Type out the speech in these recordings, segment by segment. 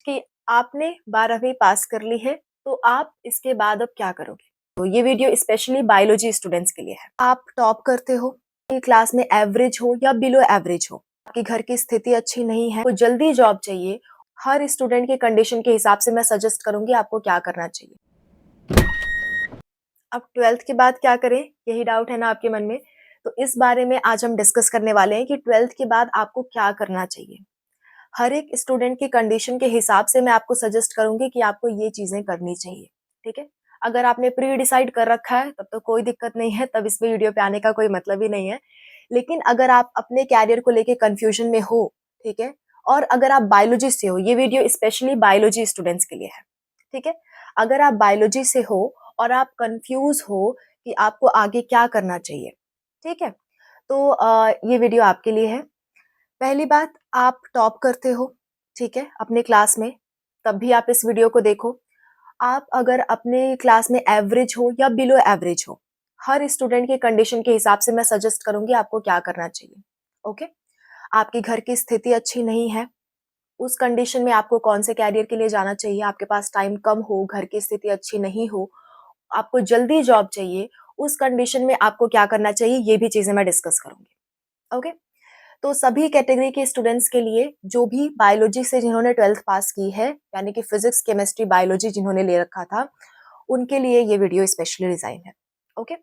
कि आपने 12वीं पास कर ली है, तो आप इसके बाद अब क्या करोगे? तो ये वीडियो स्पेशली बायोलॉजी स्टूडेंट्स के लिए है। आप टॉप करते हो, क्लास में एवरेज हो या बिलो एवरेज हो, आपके घर की स्थिति अच्छी नहीं है, तो जल्दी जॉब चाहिए। हर स्टूडेंट की कंडीशन के हिसाब से मैं सजेस्ट करूंगी आपको क्या करना चाहिए। अब 12th के बाद क्या करें, यही डाउट है ना आपके मन में। तो इस बारे में आज हम डिस्कस करने वाले हैं कि 12th के बाद आपको क्या करना चाहिए। हर एक स्टूडेंट की कंडीशन के हिसाब से मैं आपको सजेस्ट करूंगी कि आपको ये चीजें करनी चाहिए। ठीक है, अगर आपने प्री डिसाइड कर रखा है तब तो कोई दिक्कत नहीं है, तब इस वीडियो पे आने का कोई मतलब ही नहीं है। लेकिन अगर आप अपने कैरियर को लेके कंफ्यूजन में हो, ठीक है, और अगर आप बायोलॉजी से हो, ये वीडियो स्पेशली बायोलॉजी स्टूडेंट्स के लिए है। ठीक है, अगर आप बायोलॉजी से हो और आप कंफ्यूज हो कि आपको आगे क्या करना चाहिए, ठीक है, तो ये वीडियो आपके लिए है। पहली बात, आप टॉप करते हो, ठीक है, अपने क्लास में, तब भी आप इस वीडियो को देखो। आप अगर अपने क्लास में एवरेज हो या बिलो एवरेज हो, हर स्टूडेंट के कंडीशन के हिसाब से मैं सजेस्ट करूंगी आपको क्या करना चाहिए। ओके, आपकी घर की स्थिति अच्छी नहीं है, उस कंडीशन में आपको कौन से कैरियर के लिए जाना चाहिए। आपके पास टाइम कम हो, घर की स्थिति अच्छी नहीं हो, आपको जल्दी जॉब चाहिए, उस कंडीशन में आपको क्या करना चाहिए, ये भी चीजें मैं डिस्कस करूंगी। ओके, तो सभी कैटेगरी के स्टूडेंट्स के लिए, जो भी बायोलॉजी से जिन्होंने 12th पास की है, यानी कि फिजिक्स केमिस्ट्री बायोलॉजी जिन्होंने ले रखा था, उनके लिए ये वीडियो स्पेशली डिजाइन है। ओके,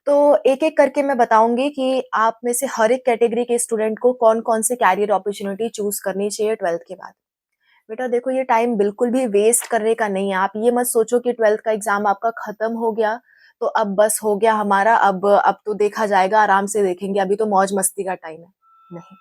तो एक एक करके मैं बताऊंगी कि आप में से हर एक कैटेगरी के स्टूडेंट को कौन कौन से कैरियर अपॉर्चुनिटी चूज करनी चाहिए 12th के बाद। बेटा देखो, ये टाइम बिल्कुल भी वेस्ट करने का नहीं है। आप ये मत सोचो कि 12th का एग्जाम आपका खत्म हो गया तो अब बस हो गया हमारा, अब तो देखा जाएगा, आराम से देखेंगे, अभी तो मौज मस्ती का टाइम है। नहीं,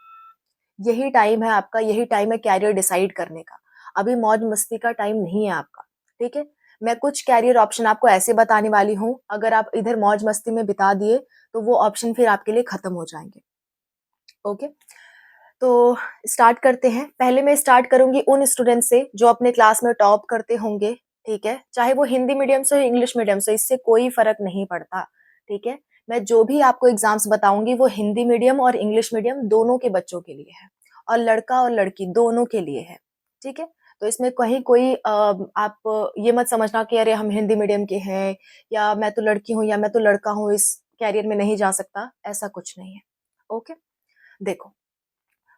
यही टाइम है आपका, यही टाइम है कैरियर डिसाइड करने का। अभी मौज मस्ती का टाइम नहीं है आपका। ठीक है, मैं कुछ कैरियर ऑप्शन आपको ऐसे बताने वाली हूँ, अगर आप इधर मौज मस्ती में बिता दिए तो वो ऑप्शन फिर आपके लिए खत्म हो जाएंगे। ओके, तो स्टार्ट करते हैं। पहले मैं स्टार्ट करूंगी उन स्टूडेंट से जो अपने क्लास में टॉप करते होंगे। ठीक है, चाहे वो हिंदी मीडियम से हो, इंग्लिश मीडियम से, इससे कोई फर्क नहीं पड़ता। ठीक है, मैं जो भी आपको एग्जाम्स बताऊंगी वो हिंदी मीडियम और इंग्लिश मीडियम दोनों के बच्चों के लिए है, और लड़का और लड़की दोनों के लिए है। ठीक है, तो इसमें कहीं कोई आप ये मत समझना कि अरे हम हिंदी मीडियम के हैं, या मैं तो लड़की हूँ या मैं तो लड़का हूँ, इस कैरियर में नहीं जा सकता, ऐसा कुछ नहीं है। ओके, देखो,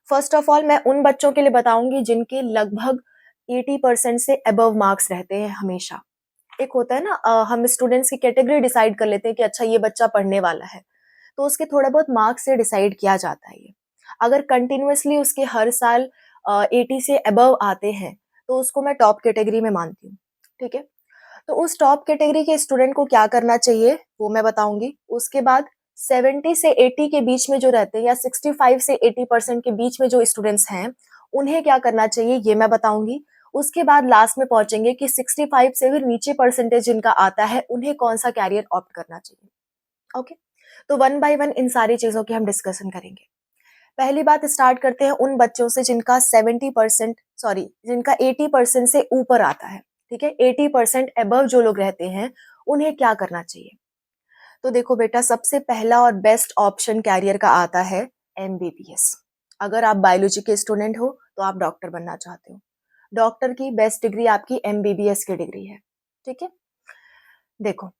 फर्स्ट ऑफ ऑल मैं उन बच्चों के लिए बताऊंगी जिनके लगभग 80% से अबव मार्क्स रहते हैं हमेशा। एक होता है ना, हम स्टूडेंट्स की कैटेगरी डिसाइड कर लेते हैं कि अच्छा ये बच्चा पढ़ने वाला है, तो उसके थोड़ा बहुत मार्क्स से डिसाइड किया जाता है ये। अगर कंटिन्यूअसली उसके हर साल 80 से अबव आते हैं तो उसको मैं टॉप कैटेगरी में मानती हूँ। ठीक है, तो उस टॉप कैटेगरी के स्टूडेंट को क्या करना चाहिए वो मैं बताऊंगी। उसके बाद 70 से 80 के बीच में जो रहते हैं, या 65 से 80% के बीच में जो स्टूडेंट्स हैं, उन्हें क्या करना चाहिए ये मैं बताऊंगी। उसके बाद लास्ट में पहुंचेंगे कि 65 से भी नीचे परसेंटेज जिनका आता है, उन्हें कौन सा कैरियर ऑप्ट करना चाहिए। ओके, तो वन बाय वन इन सारी चीजों की हम डिस्कशन करेंगे। पहली बात, स्टार्ट करते हैं उन बच्चों से जिनका 70%, सॉरी, जिनका 80% से ऊपर आता है। ठीक है, 80% अबव जो लोग रहते हैं, उन्हें क्या करना चाहिए। तो देखो बेटा, सबसे पहला और बेस्ट ऑप्शन कैरियर का आता है एमबीबीएस। अगर आप बायोलॉजी के स्टूडेंट हो तो आप डॉक्टर बनना चाहते हो, डॉक्टर की बेस्ट डिग्री आपकी एमबीबीएस की डिग्री है। ठीक है, देखो,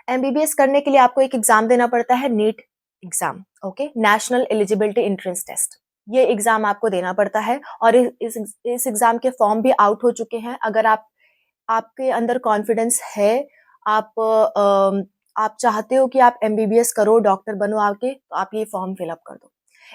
एमबीबीएस करने के लिए आपको एक एग्जाम देना पड़ता है, NEET exam. Okay, national eligibility entrance test. ये एग्जाम आपको देना पड़ता है, और इस एग्जाम के फॉर्म भी आउट हो चुके हैं। अगर आपके अंदर कॉन्फिडेंस है, आप आप चाहते हो कि आप एमबीबीएस करो, डॉक्टर बनो आके, तो आप ये फॉर्म फिलअप कर दो।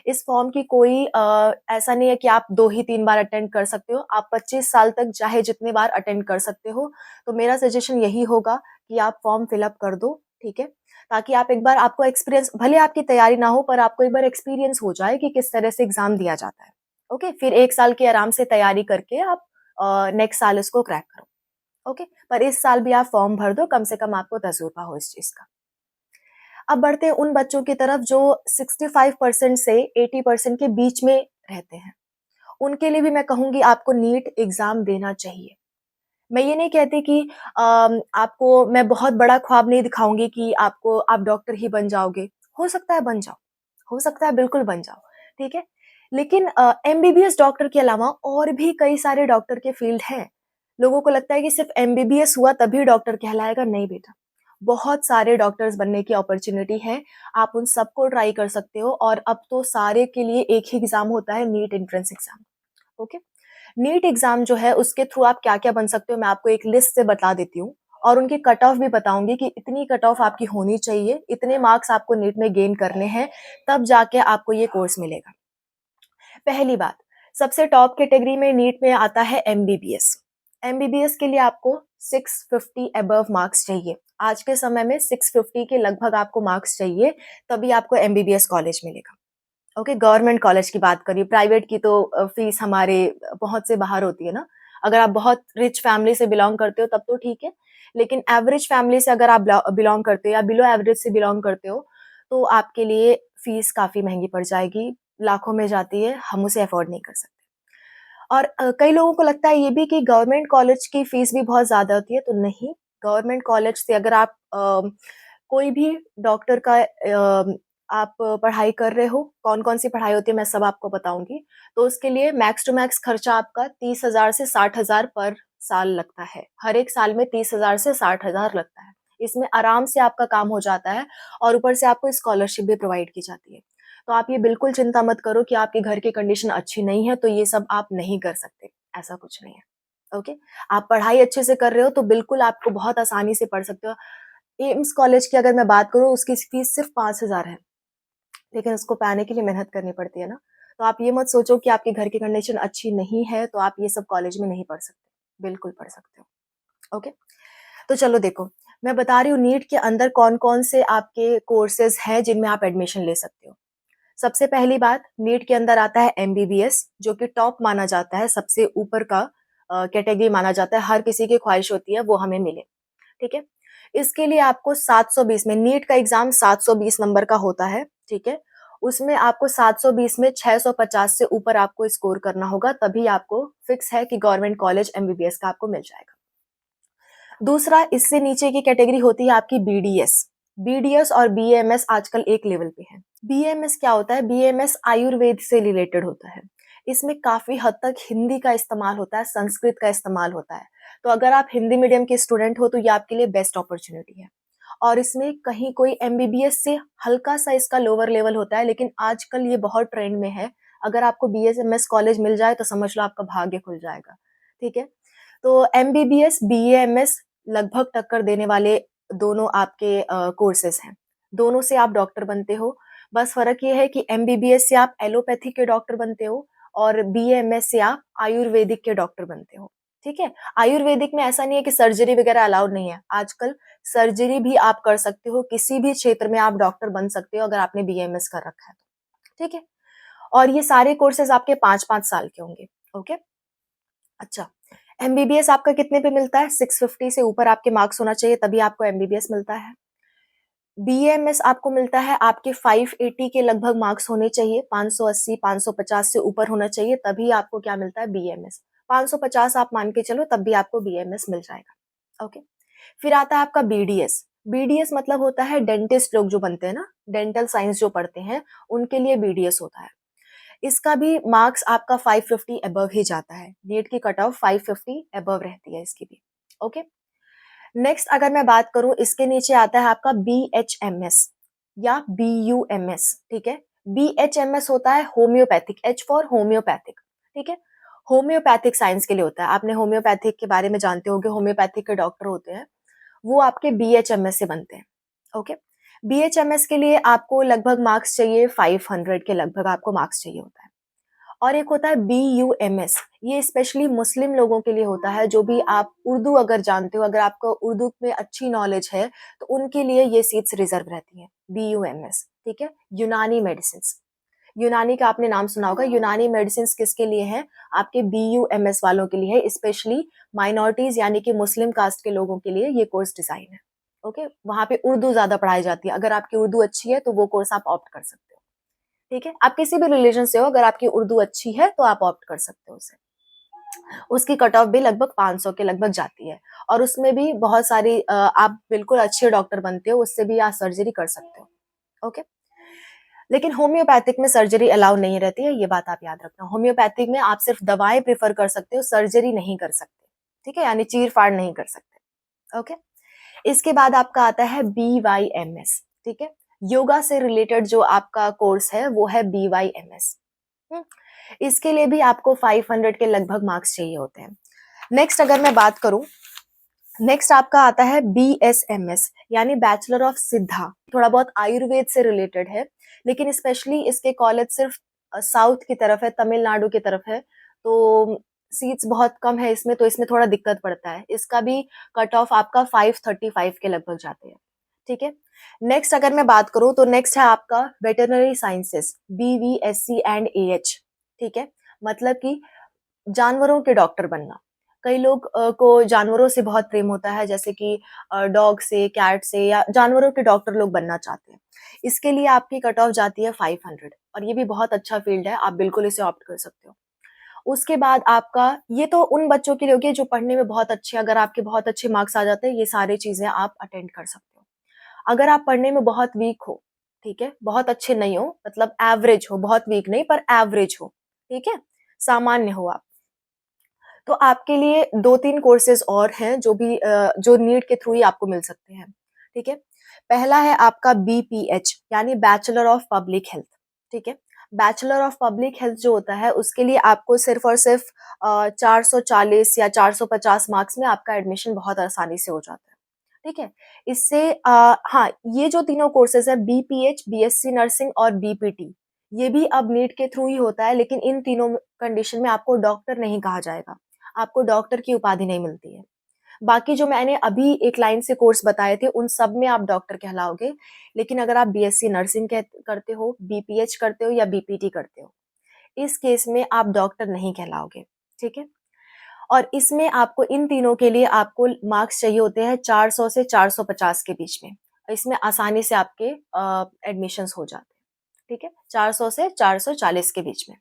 इस फॉर्म की कोई ऐसा नहीं है कि आप 2 ही 3 बार अटेंड कर सकते हो, आप 25 साल तक चाहे जितने बार अटेंड कर सकते हो। तो मेरा सजेशन यही होगा कि आप फॉर्म फिलअप कर दो। ठीक है, ताकि आप एक बार, आपको एक्सपीरियंस, भले आपकी तैयारी ना हो पर आपको एक बार एक्सपीरियंस हो जाए कि किस तरह से एग्जाम दिया जाता है। ओके, फिर 1 साल की आराम से तैयारी करके आप नेक्स्ट साल इसको क्रैक करो। ओके, पर इस साल भी आप फॉर्म भर दो, कम से कम आपको तजुर्बा हो इस चीज का। अब बढ़ते हैं उन बच्चों की तरफ जो 65% से 80% के बीच में रहते हैं। उनके लिए भी मैं कहूंगी आपको नीट एग्जाम देना चाहिए। मैं ये नहीं कहती कि आपको मैं बहुत बड़ा ख्वाब नहीं दिखाऊंगी कि आप डॉक्टर ही बन जाओगे। हो सकता है बन जाओ, हो सकता है बिल्कुल बन जाओ। ठीक है, लेकिन एमबीबीएस डॉक्टर के अलावा और भी कई सारे डॉक्टर के फील्ड हैं। लोगों को लगता है कि सिर्फ एमबीबीएस हुआ तभी डॉक्टर कहलाएगा, नहीं बेटा। बहुत सारे डॉक्टर्स बनने की अपॉर्च्युनिटी है, आप उन सबको ट्राई कर सकते हो और अब तो सारे के लिए एक ही एग्ज़ाम होता है, NEET entrance exam, okay? NEET exam जो है उसके थ्रू आप क्या-क्या बन सकते हो, मैं आपको एक लिस्ट से बता देती हूँ और उनकी कट ऑफ भी बताऊँगी कि इतनी कट ऑफ आपकी होनी चाहिए, इतने मार्क्स आपको नीट में गेन करने हैं, तब जाके आपको ये कोर्स मिलेगा। पहली बात, सबसे टॉप कैटेगरी में नीट में आता है एमबीबीएस। एमबीबीएस के लिए आपको 650 अबव मार्क्स चाहिए। आज के समय में 650 के लगभग आपको मार्क्स चाहिए, तभी आपको एमबीबीएस कॉलेज मिलेगा। ओके, गवर्नमेंट कॉलेज की बात करिए, प्राइवेट की तो फीस हमारे पहुँच से बाहर होती है ना। अगर आप बहुत रिच फैमिली से बिलॉन्ग करते हो तब तो ठीक है, लेकिन एवरेज फैमिली से अगर आप बिलॉन्ग करते हो या बिलो एवरेज से बिलॉन्ग करते हो, तो आपके लिए फीस काफ़ी महँगी पड़ जाएगी, लाखों में जाती है, हम उसे अफ़ोर्ड नहीं कर सकते। और कई लोगों को लगता है ये भी कि गवर्नमेंट कॉलेज की फीस भी बहुत ज़्यादा होती है, तो नहीं, गवर्नमेंट कॉलेज से अगर आप कोई भी डॉक्टर का आप पढ़ाई कर रहे हो, कौन-कौन सी पढ़ाई होती है मैं सब आपको बताऊँगी। तो उसके लिए मैक्स टू मैक्स खर्चा आपका 30,000 से 60,000 पर साल लगता है। हर एक साल में 30,000 से 60,000 लगता है। इसमें आराम से आपका काम हो जाता है और ऊपर से आपको स्कॉलरशिप भी प्रोवाइड की जाती है। तो आप ये बिल्कुल चिंता मत करो कि आपके घर की कंडीशन अच्छी नहीं है, तो ये सब आप नहीं कर सकते, ऐसा कुछ नहीं है, ओके? आप पढ़ाई अच्छे से कर रहे हो, तो बिल्कुल आपको बहुत आसानी से पढ़ सकते हो। एम्स कॉलेज की अगर मैं बात करूँ, उसकी फीस सिर्फ़ 5,000 है, लेकिन उसको पाने के लिए मेहनत करनी पड़ती है ना। तो आप ये मत सोचो कि आपके घर की कंडीशन अच्छी नहीं है, तो आप ये सब कॉलेज में नहीं पढ़ सकते, बिल्कुल पढ़ सकते हो, ओके? तो चलो देखो, मैं बता रही हूँ नीट के अंदर कौन-कौन से आपके कोर्सेज़ हैं, जिनमें आप एडमिशन ले सकते हो। सबसे पहली बात, नीट के अंदर आता है एमबीबीएस, जो कि टॉप माना जाता है, सबसे ऊपर का कैटेगरी माना जाता है, हर किसी की ख्वाहिश होती है वो हमें मिले, ठीक है? इसके लिए आपको 720 में, नीट का एग्ज़ाम 720 नंबर का होता है, ठीक है? उसमें आपको 720 में 650 से ऊपर आपको स्कोर करना होगा, तभी आपको फिक्स है कि गवर्नमेंट कॉलेज एमबीबीएस का आपको मिल जाएगा। दूसरा, इससे नीचे की कैटेगरी होती है आपकी बीडीएस। बीडीएस और बीएमएस आजकल एक लेवल पे है। बीएमएस क्या होता है? बीएमएस आयुर्वेद से रिलेटेड होता है। इसमें काफ़ी हद तक हिंदी का इस्तेमाल होता है, संस्कृत का इस्तेमाल होता है। तो अगर आप हिंदी मीडियम के स्टूडेंट हो तो ये आपके लिए बेस्ट अपॉर्च्युनिटी है। और इसमें कहीं कोई एमबीबीएस से हल्का-सा इसका लोअर लेवल होता है, लेकिन आजकल ये बहुत ट्रेंड में है। अगर आपको बीएसएमएस कॉलेज मिल जाए तो समझ लो आपका भाग्य खुल जाएगा। ठीक है? तो एमबीबीएस, बीएएमएस लगभग टक्कर देने वाले दोनों आपके कोर्सेज़ हैं। दोनों से आप डॉक्टर बनते हो, बस फ़र्क ये है कि एमबीबीएस से आप एलोपैथी के डॉक्टर बनते हो और बीएएमएस से आप आयुर्वेदिक के डॉक्टर बनते हो, ठीक है? आयुर्वेदिक में ऐसा नहीं है कि सर्जरी वगैरह अलाउड नहीं है, आजकल सर्जरी भी आप कर सकते हो, किसी भी क्षेत्र में आप डॉक्टर बन सकते हो अगर आपने बीएएमएस कर रखा है तो, ठीक है? और ये सारे कोर्सेज़ आपके 5-5 साल के होंगे, ओके? अच्छा, एमबीबीएस आपका कितने पे मिलता है? 650 से ऊपर आपके मार्क्स होना चाहिए तभी आपको एमबीबीएस मिलता है। बीएमएस आपको मिलता है आपके 580 के लगभग मार्क्स होने चाहिए, 580, 550 से ऊपर होना चाहिए तभी आपको क्या मिलता है बीएमएस। 550 आप मान के चलो तब भी आपको बीएमएस मिल जाएगा, ओके। फिर आता है आपका बीडीएस। बीडीएस मतलब होता है डेंटिस्ट लोग जो बनते हैं ना, डेंटल साइंस जो पढ़ते हैं, उनके लिए बीडीएस होता है। इसका भी मार्क्स आपका 550 अबव ही जाता है। नीट की कट ऑफ 550 अबव रहती है इसकी भी, ओके। नेक्स्ट अगर मैं बात करूँ इसके नीचे आता है आपका बीएचएमएस या बीयूएमएस, ठीक है? बीएचएमएस होता है होम्योपैथिक, एच फॉर होम्योपैथिक, ठीक है? होम्योपैथिक साइंस के लिए होता है। आपने होम्योपैथिक के बारे में जानते होंगे, होम्योपैथिक के डॉक्टर होते हैं, वो आपके बीएचएमएस से बनते हैं, ओके? बीएचएमएस के लिए आपको लगभग मार्क्स चाहिए 500 के लगभग आपको मार्क्स चाहिए होता है। और एक होता है बीयूएमएस, ये स्पेशली मुस्लिम लोगों के लिए होता है, जो भी आप उर्दू अगर जानते हो, अगर आपको उर्दू में अच्छी नॉलेज है, तो उनके लिए ये सीट्स रिज़र्व रहती हैं, बीयूएमएस, ठीक है? यूनानी मेडिसिन्स, यूनानी का आपने नाम सुना होगा, यूनानी मेडिसिन्स किसके लिए हैं? आपके बीयूएमएस वालों के लिए है, स्पेशली माइनॉरिटीज़ यानी कि मुस्लिम कास्ट के लोगों के लिए ये कोर्स डिज़ाइन है, ओके? वहाँ पे उर्दू ज़्यादा पढ़ाई जाती है, अगर आपकी उर्दू अच्छी है, तो वो कोर्स आप ऑप्ट कर सकते हो। ठीक है? आप किसी भी रिलीजन से हो, अगर आपकी उर्दू अच्छी है, तो आप ऑप्ट कर सकते हो उसे। उसकी कट ऑफ भी लगभग 500 के लगभग जाती है और उसमें भी बहुत सारी आप बिल्कुल अच्छे डॉक्टर बनते हो, उससे भी आप सर्जरी कर सकते हो। ओके? लेकिन होम्योपैथिक में सर्जरी अलाउ नहीं रहती है, ये बात आप याद रखना। होम्योपैथिक में आप सिर्फ दवाएँ प्रेफ़र कर सकते हो, सर्जरी नहीं कर सकते, ठीक है? यानी चीर-फाड़ नहीं कर सकते, ओके? इसके बाद आपका आता है बीवाईएमएस, ठीक है? योगा से रिलेटेड जो आपका कोर्स है, वो है बीवाईएमएस, हुँ? इसके लिए भी आपको 500 के लगभग मार्क्स चाहिए होते हैं। नेक्स्ट अगर मैं बात करूँ, नेक्स्ट आपका आता है बीएसएमएस यानी बैचलर ऑफ सिद्धा। थोड़ा बहुत आयुर्वेद से रिलेटेड है, लेकिन स्पेशली इसके कॉलेज सिर्फ साउथ की तरफ है, तमिलनाडु की तरफ है, तो सीट्स बहुत कम है इसमें, तो इसमें थोड़ा दिक्कत पड़ता है। इसका भी कट ऑफ आपका 535 के लगभग जाते हैं, ठीक है? नेक्स्ट अगर मैं बात करूँ तो नेक्स्ट है आपका veterinary sciences BVSc and AH, ठीक है? मतलब कि जानवरों के डॉक्टर बनना। कई लोग को जानवरों से बहुत प्रेम होता है, जैसे कि डॉग से, कैट से, या जानवरों के डॉक्टर लोग बनना चाहते हैं। इसके लिए आपकी कट ऑफ जाती है 500 और ये भी बहुत अच्छा फील्ड है, आप बिल्कुल इसे ऑप्ट कर सकते हो। उसके बाद आपका ये तो उन बच्चों के लिए हो गया जो पढ़ने में बहुत अच्छे, अगर आपके बहुत अच्छे मार्क्स आ जाते हैं, ये सारी चीज़ें आप अटेंड कर सकते हो। अगर आप पढ़ने में बहुत वीक हो, ठीक है? बहुत अच्छे नहीं हो, मतलब एवरेज हो, बहुत वीक नहीं पर एवरेज हो, ठीक है? सामान्य हो आप, तो आपके लिए 2-3 कोर्सेज़ और हैं जो भी जो नीट के थ्रू ही आपको मिल सकते हैं, ठीक है? पहला है आपका बीपीएच यानी बैचलर ऑफ पब्लिक हेल्थ, ठीक है? बैचलर ऑफ पब्लिक हेल्थ जो होता है उसके लिए आपको सिर्फ़ और सिर्फ़ 440 या 450 मार्क्स में आपका एडमिशन बहुत आसानी से हो जाता है, ठीक है? इससे हाँ, ये जो तीनों कोर्सेज़ हैं बीपीएच, बीएससी नर्सिंग और बीपीटी, ये भी अब नीट के थ्रू ही होता है, लेकिन इन तीनों कंडीशन में आपको डॉक्टर नहीं कहा जाएगा। आपको डॉक्टर की उपाधि नहीं मिलती है। बाकी जो मैंने अभी एक लाइन से कोर्स बताए थे, उन सब में आप डॉक्टर कहलाओगे। लेकिन अगर आप बीएससी नर्सिंग करते हो, बीपीएच करते हो या बीपीटी करते हो, इस केस में आप डॉक्टर नहीं कहलाओगे, ठीक है? और इसमें आपको इन तीनों के लिए आपको मार्क्स चाहिए होते हैं 400 से 450 के बीच में। इसमें आसानी से आपके एडमिशन्स हो जाते हैं, ठीक है? 400 से 440 के बीच में।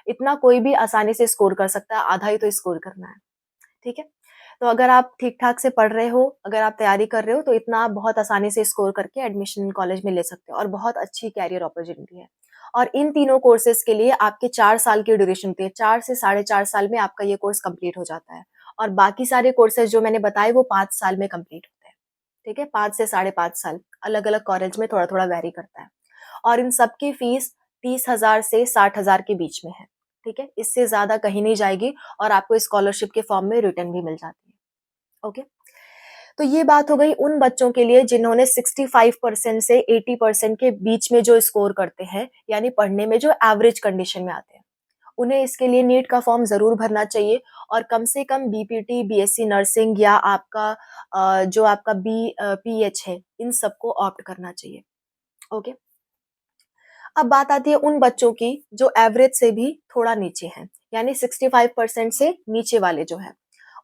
इतना कोई भी आसानी से स्कोर कर सकता है, आधा ही तो स्कोर करना है। ठीक है? तो अगर आप ठीक-ठाक से पढ़ रहे हो, अगर आप तैयारी कर रहे हो, तो इतना आप बहुत आसानी से स्कोर करके एडमिशन कॉलेज में ले सकते हो और बहुत अच्छी करियर अपॉर्च्युनिटी है। और इन तीनों कोर्सेज़ के लिए आपके 4 साल की ड्यूरेशन होती है, 4 से साढ़े 4 साल में आपका ये कोर्स कंप्लीट हो जाता है और बाकी सारे कोर्सेज़ जो मैंने बताए वो 5 साल में कंप्लीट होते हैं, ठीक है? 5 से साढ़े 5 साल, अलग-अलग कॉलेज में थोड़ा-थोड़ा वैरी करता है और इन सब की फीस 30,000 से 60,000 के बीच में है, ठीक है? इससे ज़्यादा कहीं नहीं जाएगी और आपको स्कॉलरशिप के फॉर्म में रिटर्न भी मिल जाती है। ओके, तो ये बात हो गई उन बच्चों के लिए जिन्होंने 65% से 80% के बीच में जो स्कोर करते हैं, यानी पढ़ने में जो एवरेज कंडीशन में आते हैं। उन्हें इसके लिए नीट का फॉर्म ज़रूर भरना चाहिए और कम से कम बीपीटी, बीएससी नर्सिंग या आपका जो आपका पीएच है, इन सबको ऑप्ट करना चाहिए। ओके, अब बात आती है उन बच्चों की जो एवरेज से भी थोड़ा नीचे हैं, यानी 65% से नीचे वाले जो हैं।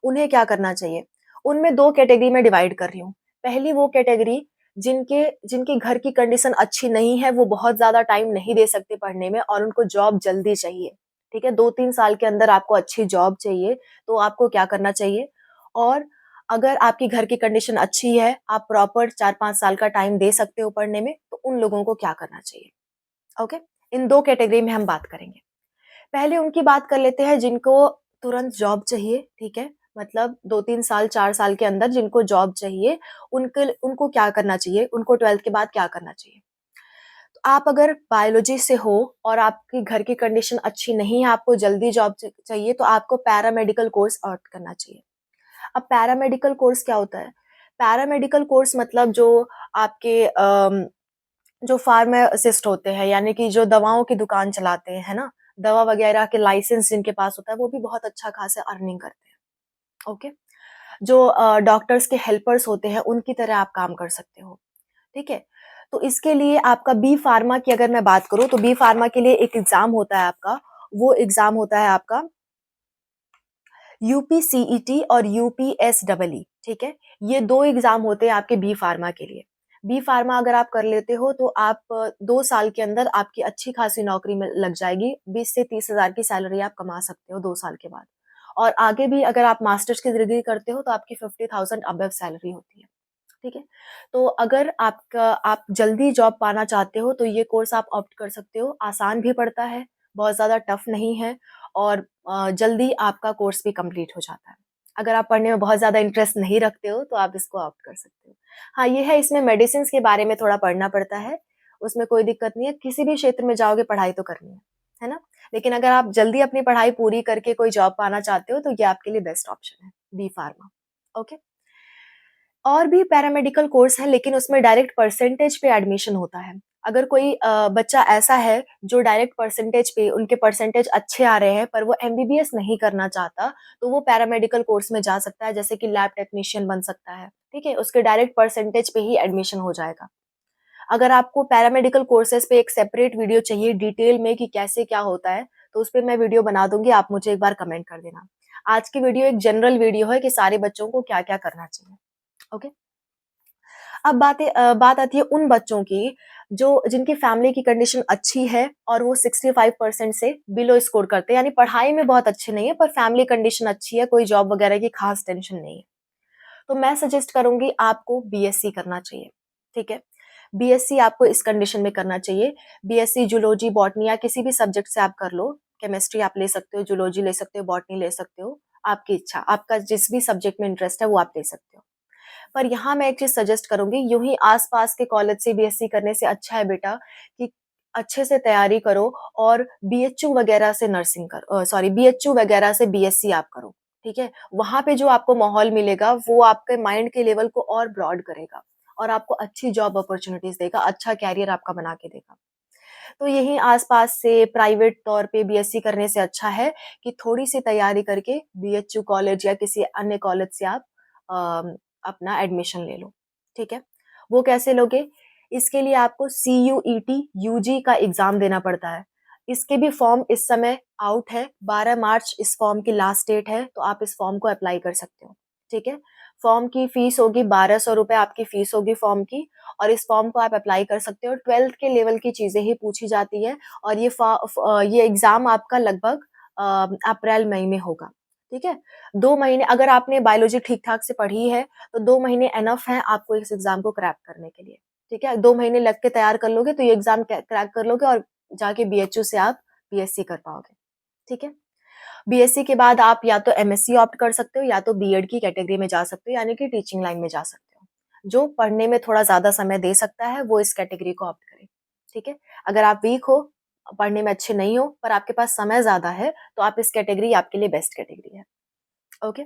उन्हें क्या करना चाहिए? उनमें 2 कैटेगरी में डिवाइड कर रही हूँ। पहली वो कैटेगरी जिनके जिनके घर की कंडीशन अच्छी नहीं है, वो बहुत ज़्यादा टाइम नहीं दे सकते पढ़ने में और उनको जॉब जल्दी चाहिए, ठीक है? 2-3 साल के अंदर आपको अच्छी जॉब चाहिए, तो आपको क्या करना चाहिए? और अगर आपकी घर की कंडीशन अच्छी है, आप प्रॉपर 4-5 साल का टाइम दे सकते हो पढ़ने में, तो उन लोगों को क्या करना चाहिए? ओके? इन 2 कैटेगरी में हम बात करेंगे। पहले उनकी बात कर लेते हैं जिनको तुरंत जॉब चाहिए, ठीक है? मतलब 2-3 साल, 4 साल के अंदर जिनको जॉब चाहिए, उनको क्या करना चाहिए? उनको 12th के बाद क्या करना चाहिए? तो आप अगर बायोलॉजी से हो और आपके घर की कंडीशन अच्छी नहीं है, आपको जल्दी जॉब चाहिए, तो आपको पैरामेडिकल कोर्स ऑप्ट करना चाहिए। अब पैरामेडिकल कोर्स क्या होता है? पैरामेडिकल कोर्स मतलब जो आपके जो फार्मासिस्ट होते हैं, यानी कि जो दवाओं की दुकान चलाते हैं, है ना? दवा वगैरह के लाइसेंस जिनके पास होता है, वो भी बहुत अच्छा खासा अर्निंग करते हैं, ओके? जो डॉक्टर्स के हेल्पर्स होते हैं, उनकी तरह आप काम कर सकते हो, ठीक है? तो इसके लिए आपका बी फार्मा की अगर मैं बात करूँ, तो बी फार्मा के लिए एक एग्ज़ाम होता है आपका, वो एग्ज़ाम होता है आपका यूपीसीईटी और यूपीएसईई, ठीक है? ये 2 एग्ज़ाम होते हैं आपके बी फार्मा के लिए। बी फार्मा अगर आप कर लेते हो तो आप 2 साल के अंदर आपकी अच्छी खासी नौकरी में लग जाएगी, 20 से 30,000 की सैलरी आप कमा सकते हो 2 साल के बाद। और आगे भी अगर आप मास्टर्स की डिग्री करते हो तो आपकी 50,000 अबव सैलरी होती है, ठीक है? तो अगर आप जल्दी जॉब पाना चाहते हो तो ये कोर्स आप ऑप्ट कर सकते हो। आसान भी पड़ता है, बहुत ज़्यादा टफ नहीं है और जल्दी आपका कोर्स भी कंप्लीट हो जाता है। अगर आप पढ़ने में बहुत ज़्यादा इंटरेस्ट नहीं रखते हो तो आप इसको ऑप्ट कर सकते हो। हाँ, ये है इसमें मेडिसिन्स के बारे में थोड़ा पढ़ना पड़ता है, उसमें कोई दिक्कत नहीं है, किसी भी क्षेत्र में जाओगे पढ़ाई तो करनी है ना? लेकिन अगर आप जल्दी अपनी पढ़ाई पूरी करके कोई जॉब पाना चाहते हो तो ये आपके लिए बेस्ट ऑप्शन है, बी फार्मा। ओके? और भी पैरामेडिकल कोर्स है लेकिन उसमें डायरेक्ट परसेंटेज पे एडमिशन होता है। अगर कोई बच्चा ऐसा है जो डायरेक्ट परसेंटेज पे उनके परसेंटेज अच्छे आ रहे हैं पर वो एमबीबीएस नहीं करना चाहता, तो वो पैरामेडिकल कोर्स में जा सकता है जैसे कि लैब टेक्नीशियन बन सकता है, ठीक है? उसके डायरेक्ट परसेंटेज पे ही एडमिशन हो जाएगा। अगर आपको पैरामेडिकल कोर्सेज़ पे एक सेपरेट वीडियो चाहिए डिटेल में कि कैसे क्या होता है, तो उसपे मैं वीडियो बना दूँगी, आप मुझे एक बार कमेंट कर देना। आज की वीडियो एक जनरल वीडियो है कि सारे बच्चों को क्या-क्या करना चाहिए। ओके? अब बात आती है उन बच्चों की जो जिनकी फैमिली की कंडीशन अच्छी है और वो 65% से बिलो स्कोर करते हैं, यानी पढ़ाई में बहुत अच्छे नहीं है पर फैमिली कंडीशन अच्छी है, कोई जॉब वगैरह की खास टेंशन नहीं है। तो मैं सजेस्ट करूँगी आपको बीएससी करना चाहिए, ठीक है? बीएससी आपको इस कंडीशन में करना चाहिए, बीएससी जूलॉजी, बॉटनी या किसी भी सब्जेक्ट से आप कर लो, केमिस्ट्री आप ले सकते हो, जूलॉजी ले सकते हो, बॉटनी ले सकते हो, आपकी इच्छा, आपका जिस भी सब्जेक्ट में इंटरेस्ट है वो आप ले सकते हो। पर यहाँ मैं एक चीज़ सजेस्ट करूँगी, यूँ ही आस-पास के कॉलेज से बीएससी करने से अच्छा है बेटा कि अच्छे से तैयारी करो और बीएचयू वगैरह से बीएचयू वगैरह से बीएससी आप करो, ठीक है? वहाँ पे जो आपको माहौल मिलेगा, वो आपके माइंड के लेवल को और ब्रॉड करेगा और आपको अच्छी जॉब अपॉर्च्युनिटीज़ देगा, अच्छा करियर आपका बना के देगा। तो यहीं आस-पास से प्राइवेट तौर पे बीएससी करने से अच्छा है कि थोड़ी-सी तैयारी करके बीएचयू कॉलेज या किसी अन्य कॉलेज से आप अपना एडमिशन ले लो, ठीक है? वो कैसे लोगे? इसके लिए आपको सीयूईटी, यूजी का एग्ज़ाम देना पड़ता है। इसके भी फॉर्म इस समय आउट है, 12 मार्च इस फॉर्म की लास्ट डेट है, तो आप इस फॉर्म को अप्लाई कर सकते हो, ठीक है? फॉर्म की फीस होगी ₹1200 आपकी फीस होगी फॉर्म की और इस फॉर्म को आप अप्लाई कर सकते हो। 12th के लेवल की चीज़ें ही पूछी जाती हैं और ये एग्ज़ाम आपका लगभग अप्रैल-मई में होगा, ठीक है? 2 महीने अगर आपने बायोलॉजी ठीक-ठाक से पढ़ी है, तो 2 महीने इनफ हैं आपको इस एग्ज़ाम को क्रैक करने के लिए, ठीक है? 2 महीने लग के तैयार कर लोगे तो ये एग्ज़ाम क्रैक कर लोगे और जाके बीएचयू से आप बीएससी कर पाओगे, ठीक है? बीएससी के बाद आप या तो एमएससी ऑप्ट कर सकते हो या तो बीएड की कैटेगरी में जा सकते हो यानी कि टीचिंग लाइन में जा सकते हो। जो पढ़ने में थोड़ा ज़्यादा समय दे सकता है वो इस कैटेगरी को ऑप्ट करे, ठीक है? अगर आप वीक हो, पढ़ने में अच्छे नहीं हो पर आपके पास समय ज़्यादा है, तो आप इस कैटेगरी आपके लिए बेस्ट कैटेगरी है। ओके?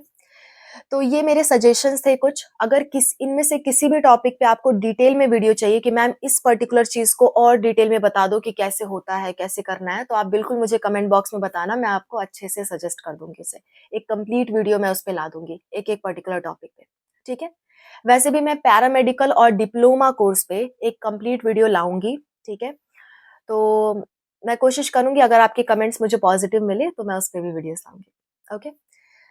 तो ये मेरे सजेशंस थे कुछ। अगर इनमें से किसी भी टॉपिक पे आपको डिटेल में वीडियो चाहिए कि मैम इस पर्टिकुलर चीज़ को और डिटेल में बता दो कि कैसे होता है, कैसे करना है, तो आप बिल्कुल मुझे कमेंट बॉक्स में बताना, मैं आपको अच्छे से सजेस्ट कर दूँगी इसे। एक कंप्लीट वीडियो मैं उस पे ला दूँगी, एक-एक पर्टिकुलर टॉपिक पे, ठीक है? वैसे भी मैं पैरामेडिकल और डिप्लोमा कोर्स पे एक कंप्लीट वीडियो लाऊँगी, ठीक है? तो मैं कोशिश करूँगी अगर आपके कमेंट्स मुझे पॉज़िटिव मिले, तो मैं उस पे भी वीडियोज़ लाऊँगी। ओके?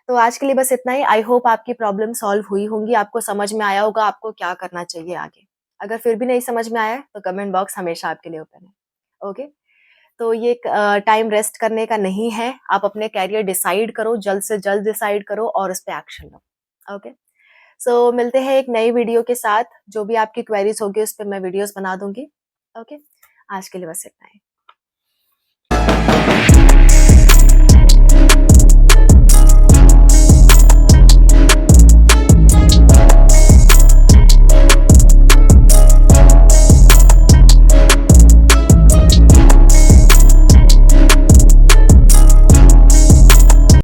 तो आज के लिए बस इतना ही। आई होप आपकी प्रॉब्लम सॉल्व हुई होंगी, आपको समझ में आया होगा आपको क्या करना चाहिए आगे। अगर फिर भी नहीं समझ में आया है, तो कमेंट बॉक्स हमेशा आपके लिए ओपन है। ओके? तो ये टाइम रेस्ट करने का नहीं है, आप अपने करियर डिसाइड करो, जल्द से जल्द डिसाइड करो और उस पे एक्शन लो। ओके? सो मिलते हैं एक नई वीडियो के साथ, जो भी आपकी क्वेरीज़ होगी उस पे मैं वीडियोज़ बना दूँगी। ओके? आज के लिए बस इतना ही।